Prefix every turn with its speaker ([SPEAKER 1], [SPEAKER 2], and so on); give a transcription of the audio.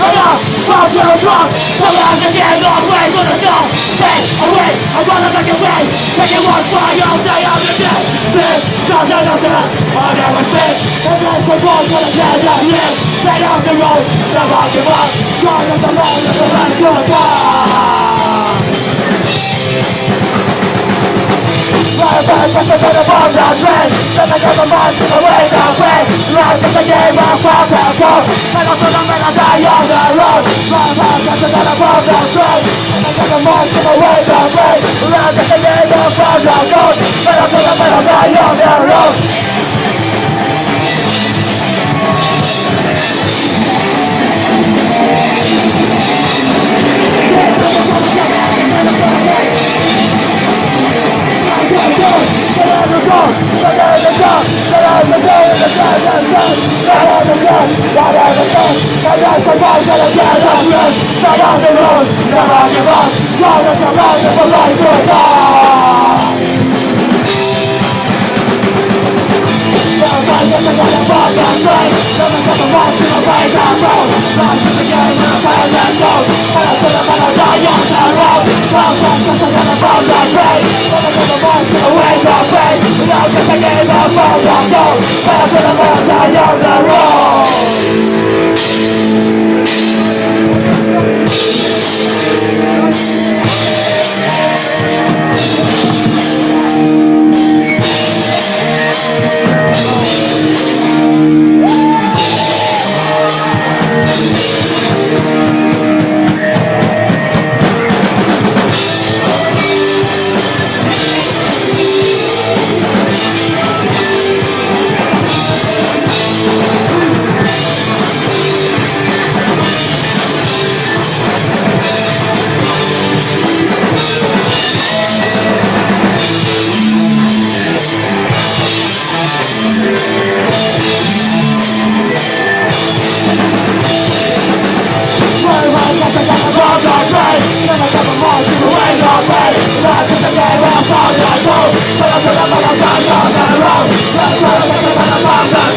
[SPEAKER 1] 我要放手闯，我要在电脑会做的秀。Take away, I wanna take away，再给我所有这样的人，是上上上神，我在我心，我在说过我的天上人，这样的肉，这样的梦，所有的梦都很可怕。我在这的梦的追，在那个梦境的味道会，让这个夜晚放开风，看到所有没了在用的肉，我在这的梦的追，在那个梦境的味道会，让这个夜晚放开风，看到所有没了在用的肉。放